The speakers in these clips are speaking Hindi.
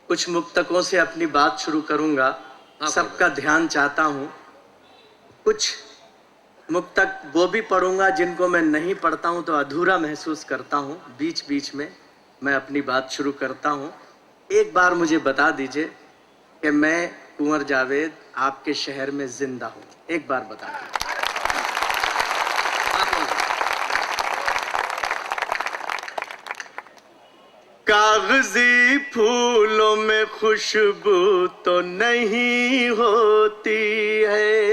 कुछ मुक्तकों से अपनी बात शुरू करूंगा। सबका ध्यान चाहता हूं। कुछ मुक्तक वो भी पढ़ूंगा जिनको मैं नहीं पढ़ता हूं तो अधूरा महसूस करता हूं। बीच बीच में मैं अपनी बात शुरू करता हूं। एक बार मुझे बता दीजिए कि मैं कुंवर जावेद आपके शहर में जिंदा हूं। एक बार बता दीजिए। कागजी फूलों में खुशबू तो नहीं होती है,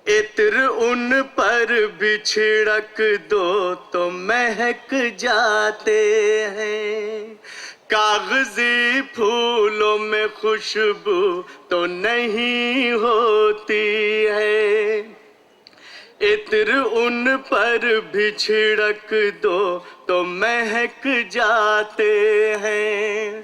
इत्र उन पर भी छिड़क दो तो महक जाते हैं। कागजी फूलों में खुशबू तो नहीं होती है, इत्र उन पर भी छिड़क दो तो महक जाते हैं।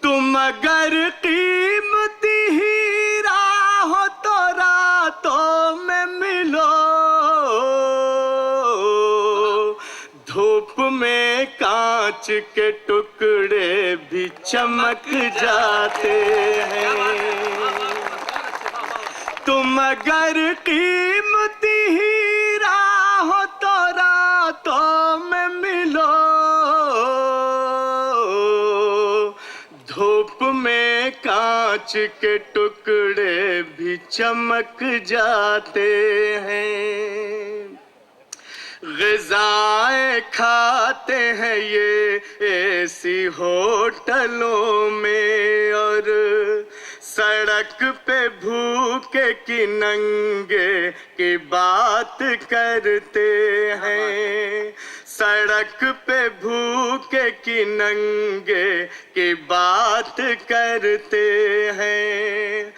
तुम अगर कीमती हीरा हो तो रातों में मिलो, धूप में कांच के टुकड़े भी चमक जाते हैं। तुम अगर कीमती हीरा हो तो रातों में मिलो, धूप में कांच के टुकड़े भी चमक जाते हैं। ग़िज़ाएं खाते हैं ये ऐसी होटलों में, और सड़क पे भूखे की नंगे की बात करते हैं। सड़क पे भूखे की नंगे की बात करते हैं।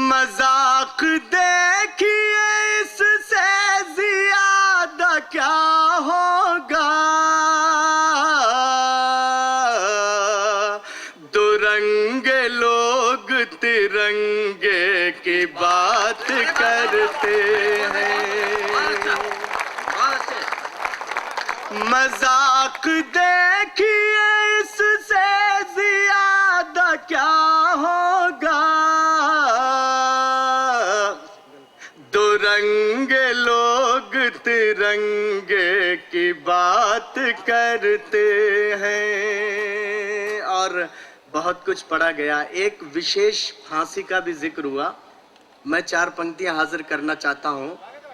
मजाक देखिए इससे ज्यादा क्या होगा, दुरंगे लोग तिरंगे की बात करते हैं। मजाक देखिए इससे ज्यादा क्या होगा, दुरंगे लोग तिरंगे की बात करते हैं। और बहुत कुछ पढ़ा गया। एक विशेष फांसी का भी जिक्र हुआ। मैं 4 पंक्तियां हाजिर करना चाहता हूं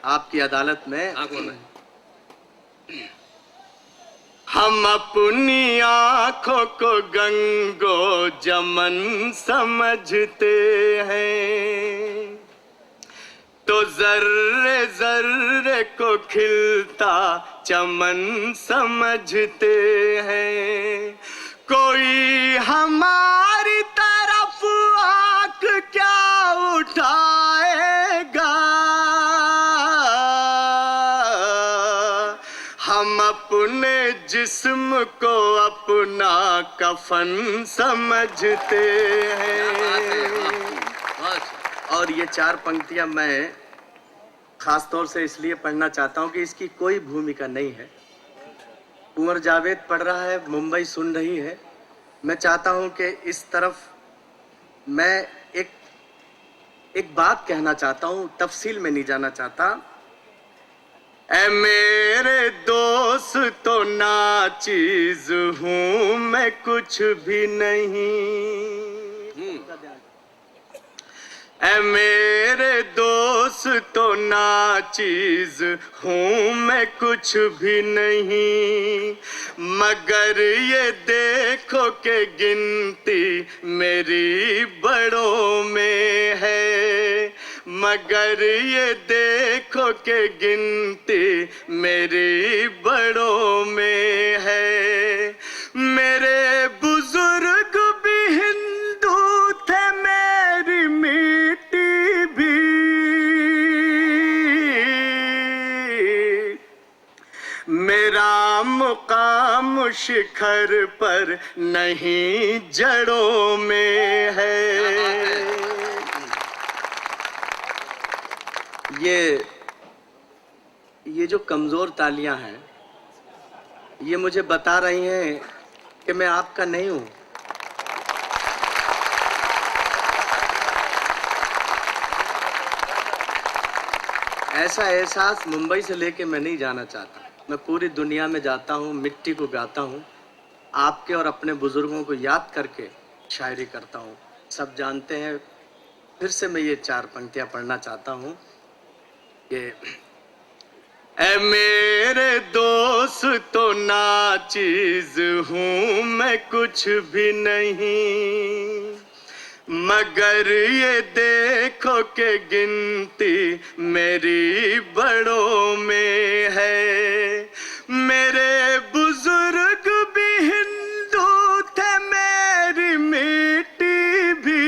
आपकी अदालत में। हम अपनी आंखों को गंगो जमन समझते हैं, तो जर्रे जर्रे को खिलता चमन समझते हैं। कोई हमारी तरफ आंख क्या उठाएगा, हम अपने जिस्म को अपना कफन समझते हैं। और ये 4 पंक्तियां मैं खास तौर से इसलिए पढ़ना चाहता हूं कि इसकी कोई भूमिका नहीं है। कुंवर जावेद पढ़ रहा है, मुंबई सुन रही है। मैं चाहता हूं कि इस तरफ मैं एक बात कहना चाहता हूं, तफसील में नहीं जाना चाहता। ऐ मेरे दोस्त तो नाचीज हूं मैं कुछ भी नहीं, ऐ मेरे दोस्त तो नाचीज हूँ मैं कुछ भी नहीं, मगर ये देखो कि गिनती मेरी बड़ों में है, मगर ये देखो कि गिनती मेरी बड़ों में है। मेरे बुजुर्ग भी हिंदू थे, मेरी मिट्टी भी, मेरा मुकाम शिखर पर नहीं जड़ों में है। ये जो कमजोर तालियां हैं ये मुझे बता रही हैं कि मैं आपका नहीं हूं। ऐसा एहसास मुंबई से लेके मैं नहीं जाना चाहता। मैं पूरी दुनिया में जाता हूँ, मिट्टी को गाता हूँ, आपके और अपने बुजुर्गों को याद करके शायरी करता हूँ। सब जानते हैं, फिर से मैं ये 4 पंक्तियां पढ़ना चाहता हूँ कि ऐ मेरे दोस्त तो ना चीज हूँ मैं कुछ भी नहीं, मगर ये देखो कि गिनती मेरी बड़ों में है। मेरे बुजुर्ग भी हिंदू थे, मेरी मिट्टी भी,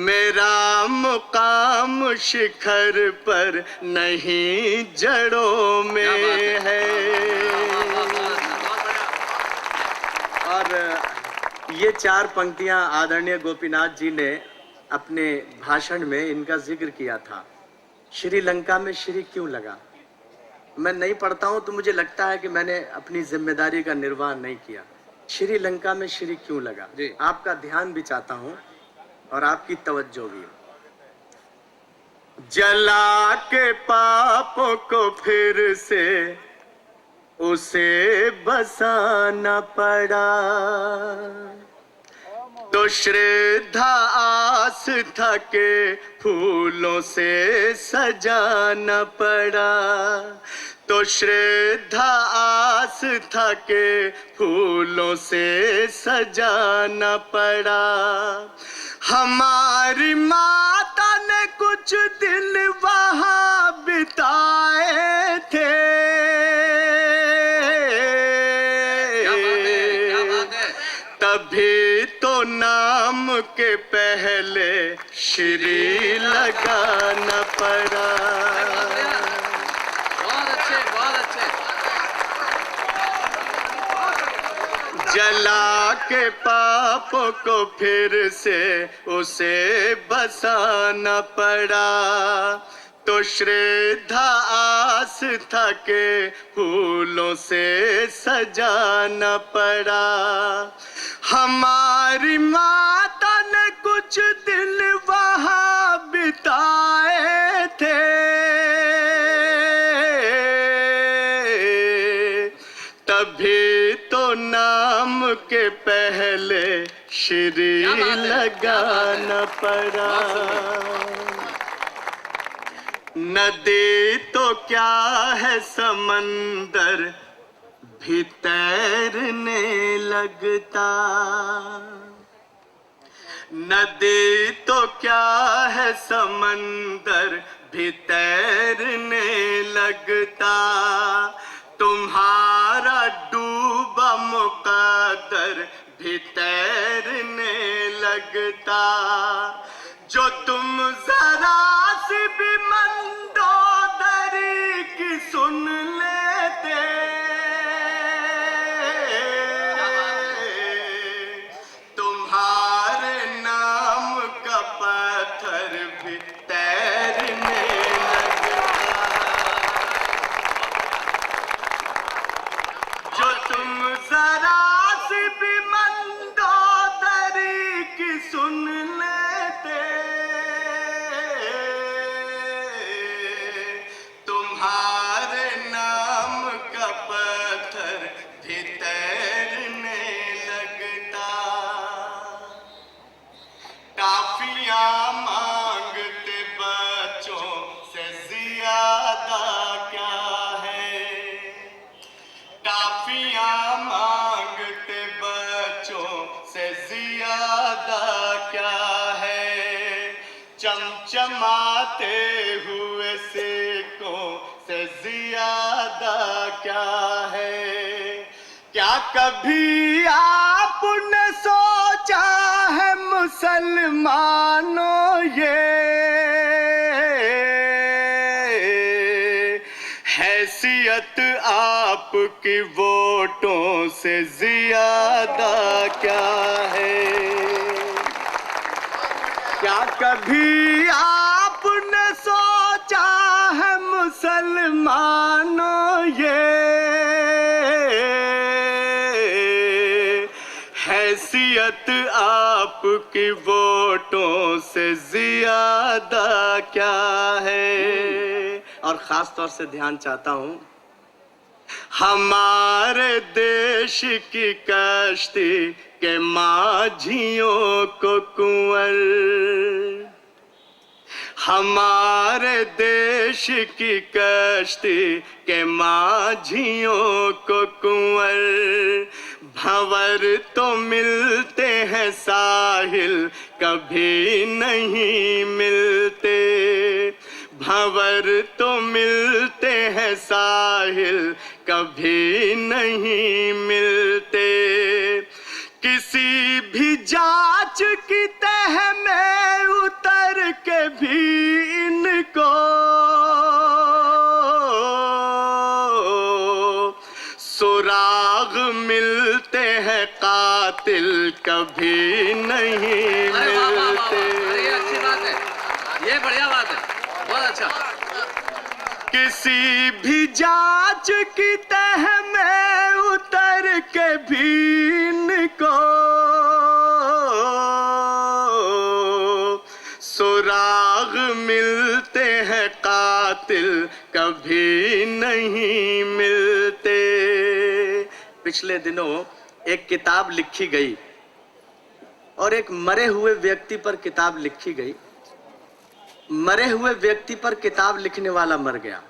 मेरा मुकाम शिखर पर नहीं जड़ों में है। और ये 4 पंक्तियां आदरणीय गोपीनाथ जी ने अपने भाषण में इनका जिक्र किया था। श्रीलंका में श्री क्यों लगा? मैं नहीं पढ़ता हूं तो मुझे लगता है कि मैंने अपनी जिम्मेदारी का निर्वाह नहीं किया। श्रीलंका में श्री क्यों लगा? आपका ध्यान भी चाहता हूं और आपकी तवज्जो भी। जला के पापों को फिर से उसे बसाना पड़ा, तो श्रद्धा आस्था के फूलों से सजाना पड़ा, तो श्रद्धा आस्था के फूलों से सजाना पड़ा। हमारी माता ने कुछ दिन वहाँ बिताए थे, तभी तो नाम के पहले श्री लगाना पड़ा। बहुत अच्छे, बहुत अच्छे। जला के पापों को फिर से उसे बसाना पड़ा, तो श्रद्धा आस्था के फूलों से सजाना पड़ा। हमारी माता ने कुछ दिन वहाँ बिताए थे, तभी तो नाम के पहले श्री लगाना पड़ा। नदी तो क्या है समंदर भी तैरने लगता, नदी तो क्या है समंदर भी तैरने लगता। तुम्हारा डूबा मुकद्दर भी तैरने लगता। जो तुम जरा सी भी मंदोदरी की सुन लेते, तुम्हारे नाम का पत्थर भी तैरने लगता। जो तुम जरा सी भी मंदोदरी की सुन लेते, तुम्हारे नाम का पत्थर भी तैरने लगता। काफियां मांगते बच्चों से ज्यादा क्या है, काफियां मांगते बच्चों से ज्यादा क्या है। चमचमाते हुए सिक्कों से ज्यादा क्या है। क्या कभी आपने सोचा है मुसलमानों, ये हैसियत आपकी वोटों से ज्यादा क्या है। क्या कभी आपने सोचा है मुसलमानों, ये हैसियत हैसियत आपकी वोटों से ज्यादा क्या है। और खास तौर से ध्यान चाहता हूं, हमारे देश की कश्ती के माझियों को कुंवर, हमारे देश की कश्ती के माझियों को कुंवर, भंवर तो मिलते हैं साहिल कभी नहीं मिलते, भंवर तो मिलते हैं साहिल कभी नहीं मिलते। किसी भी जांच की तह में उतर के भी इनको सुराग मिलते हैं, कातिल कभी नहीं मिलते। ये अच्छी बात है, ये बढ़िया बात है, बहुत अच्छा। किसी भी जांच की तह में उतर के भी इनको सुराग मिलते हैं, कातिल कभी नहीं मिलते। पिछले दिनों एक किताब लिखी गई और एक मरे हुए व्यक्ति पर किताब लिखी गई। मरे हुए व्यक्ति पर किताब लिखने वाला मर गया।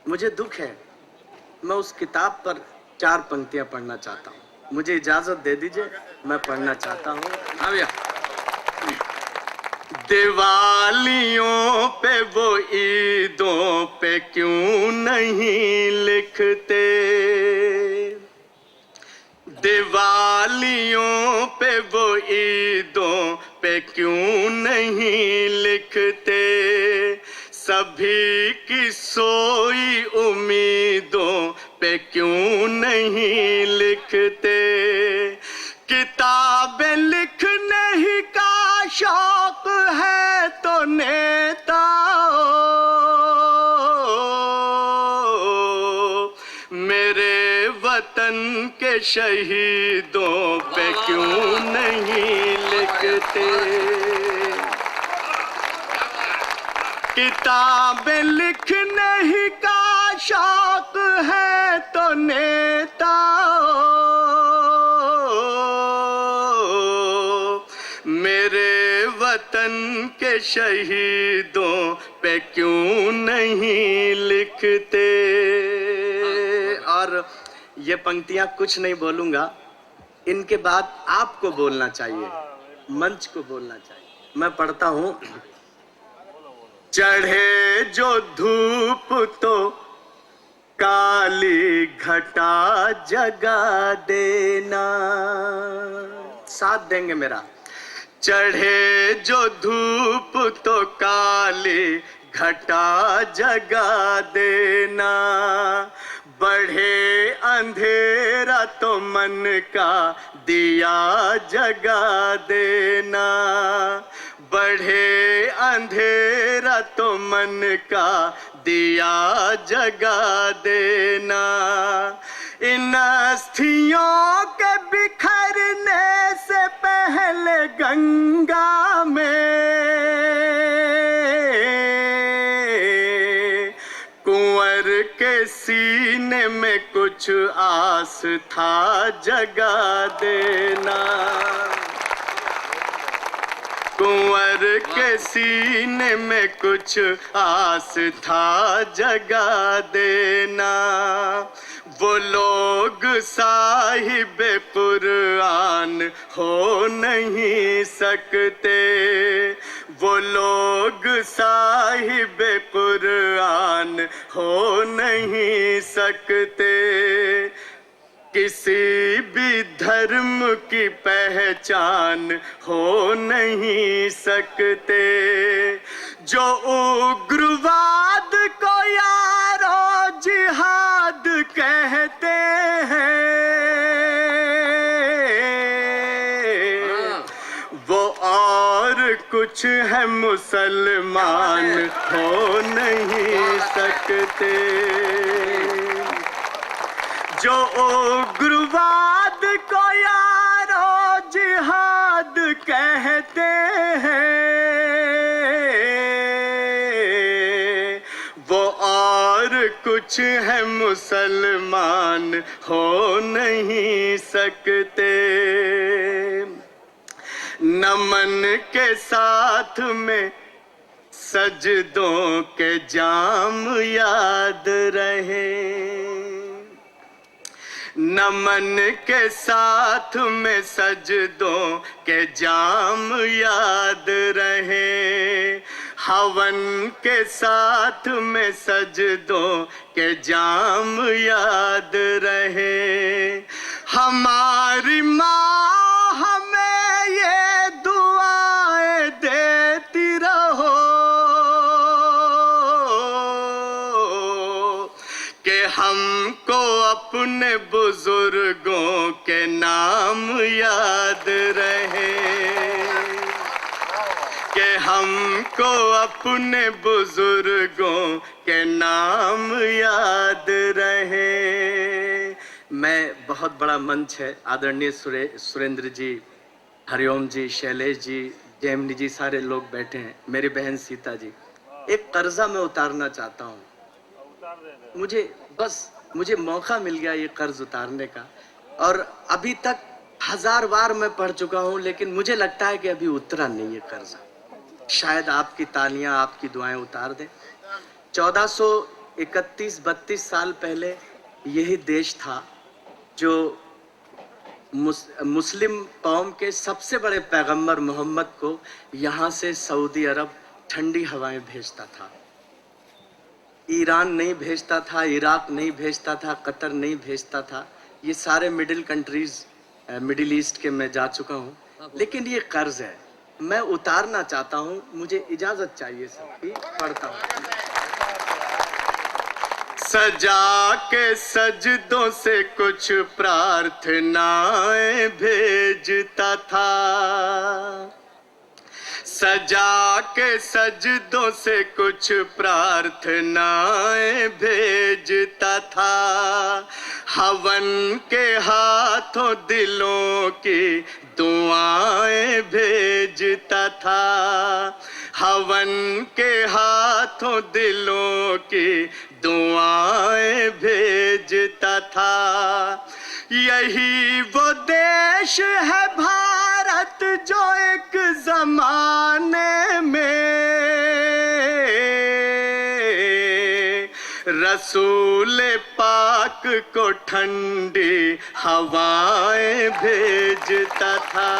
मुझे दुख है, मैं उस किताब पर 4 पंक्तियां पढ़ना चाहता हूं। मुझे इजाजत दे दीजिए, मैं पढ़ना चाहता हूं। हाँ भैया। दिवालियों पे वो ईदों पे क्यों नहीं लिखते, दिवालियों पे वो ईदों पे क्यों नहीं लिखते, सभी की सोई उम्मीदों पे क्यों नहीं लिखते। किताबें लिखने ही का शौक है तो नेताओं, मेरे वतन के शहीदों पे क्यों नहीं लिखते। किताबें लिखने ही का शौक है तो नेताओं, मेरे वतन के शहीदों पे क्यों नहीं लिखते। और ये पंक्तियां कुछ नहीं बोलूंगा, इनके बाद आपको बोलना चाहिए, मंच को बोलना चाहिए। मैं पढ़ता हूं, चढ़े जो धूप तो काली घटा जगा देना। साथ देंगे मेरा। चढ़े जो धूप तो काली घटा जगा देना, बढ़े अंधेरा तो मन का दिया जगा देना, बढ़े अंधेरा तो मन का दिया जगा देना। इन अस्थियों के बिखरने से पहले गंगा में कुंवर के सीने में कुछ आस था जगा देना, कुंवर के सीने में कुछ आस था जगा देना। वो लोग साहिब कुरान हो नहीं सकते, वो लोग साहिब कुरान हो नहीं सकते, किसी भी धर्म की पहचान हो नहीं सकते। जो उग्रवाद को यारो जिहाद कहते हैं, वो और कुछ है मुसलमान हो नहीं सकते। जो उग्रवाद को यारो जिहाद कहते हैं, वो और कुछ है मुसलमान हो नहीं सकते। नमन के साथ में सजदों के जाम याद रहे, नमन के साथ में सजदों के जाम याद रहे, हवन के साथ में सजदों के जाम याद रहे। हमारी माँ हमें ये दुआएं देती रहो कि हमको अपने बुजुर्गों के नाम याद रहे, कि हमको अपने बुजुर्गों के नाम याद रहे। मैं बहुत बड़ा मंच है, आदरणीय सुरेंद्र जी, हरिओम जी, शैलेश जी, जैमिनी जी, सारे लोग बैठे हैं, मेरी बहन सीता जी। एक कर्जा मैं उतारना चाहता हूँ, मुझे मौका मिल गया ये कर्ज उतारने का, और अभी तक 1000 बार मैं पढ़ चुका हूँ, लेकिन मुझे लगता है कि अभी उतरा नहीं है कर्जा। शायद आपकी तालियां, आपकी दुआएं उतार दें। 1431-32 साल पहले यही देश था जो मुस्लिम कौम के सबसे बड़े पैगंबर मोहम्मद को यहाँ से सऊदी अरब ठंडी हवाएं भेजता था। ईरान नहीं भेजता था, इराक नहीं भेजता था, कतर नहीं भेजता था। ये सारे मिडिल ईस्ट के मैं जा चुका हूँ, लेकिन ये कर्ज है, मैं उतारना चाहता हूँ, मुझे इजाजत चाहिए सबकी, पढ़ता हूँ। सजा के सजदों से कुछ प्रार्थनाएं भेजता था, सजा के सजदों से कुछ प्रार्थनाएं भेजता था, हवन के हाथों दिलों की दुआएं भेजता था, हवन के हाथों दिलों की दुआएं भेजता था। यही वो देश है भारत जो एक जमाने में रसूल पाक को ठंडी हवाएं भेजता था।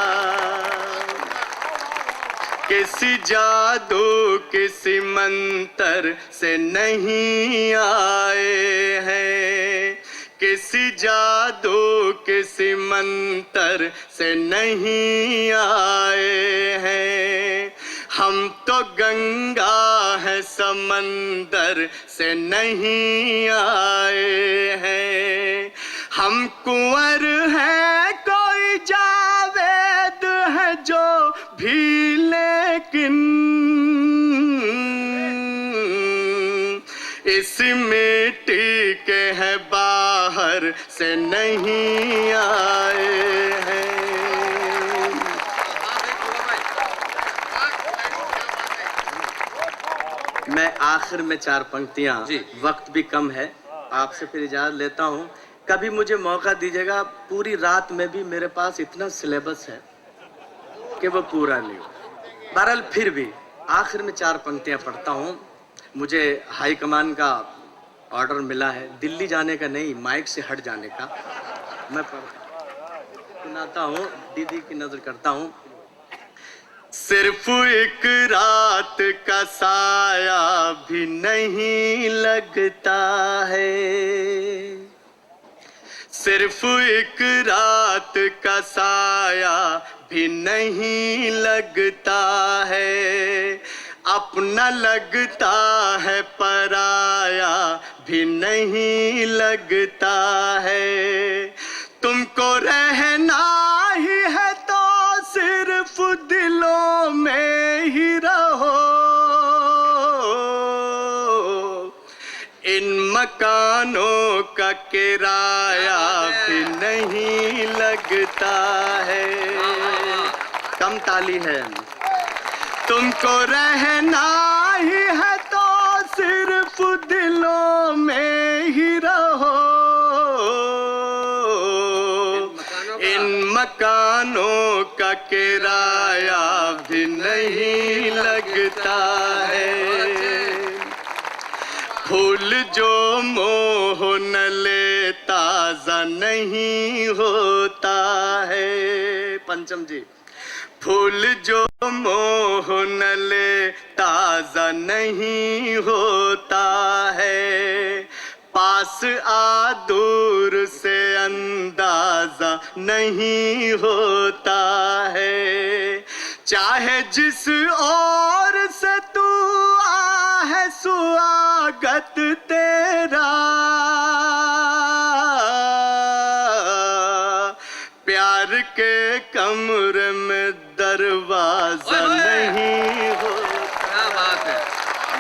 किसी जादू किसी मंतर से नहीं आए हैं, किसी जादू किसी मंतर से नहीं आए हैं। हम तो गंगा है समंदर से नहीं आए हैं, हम कुंवर हैं कोई जावेद है जो भी, लेकिन इस मिट्टी के हैं बाहर से नहीं आए हैं। मैं आखिर में 4 पंक्तियां, वक्त भी कम है, आपसे फिर इजाजत लेता हूं। कभी मुझे मौका दीजिएगा, पूरी रात में भी मेरे पास इतना सिलेबस है कि वो पूरा नहीं हो। बहरहाल फिर भी आखिर में 4 पंक्तियां पढ़ता हूं। मुझे हाई कमान का ऑर्डर मिला है, दिल्ली जाने का नहीं, माइक से हट जाने का। मैं सुनाता हूँ, दीदी की नजर करता हूँ। सिर्फ एक रात का साया भी नहीं लगता है, सिर्फ एक रात का साया भी नहीं लगता है, अपना लगता है पराया भी नहीं लगता है। तुमको रहना ही है तो सिर्फ दिलों में ही रहो, इन मकानों का किराया भी नहीं लगता है। कम ताली है। तुमको रहना ही है तो सिर्फ दिलों में ही रहो। इन मकानों का किराया भी नहीं लगता है। फूल जो मोह न ले ताजा नहीं होता है। पंचम जी। फूल जो मोह न ले ताजा नहीं होता है। पास आ दूर से अंदाजा नहीं होता है। चाहे जिस ओर से तू आ है स्वागत तेरा। प्यार के कमरे में दरवाजा नहीं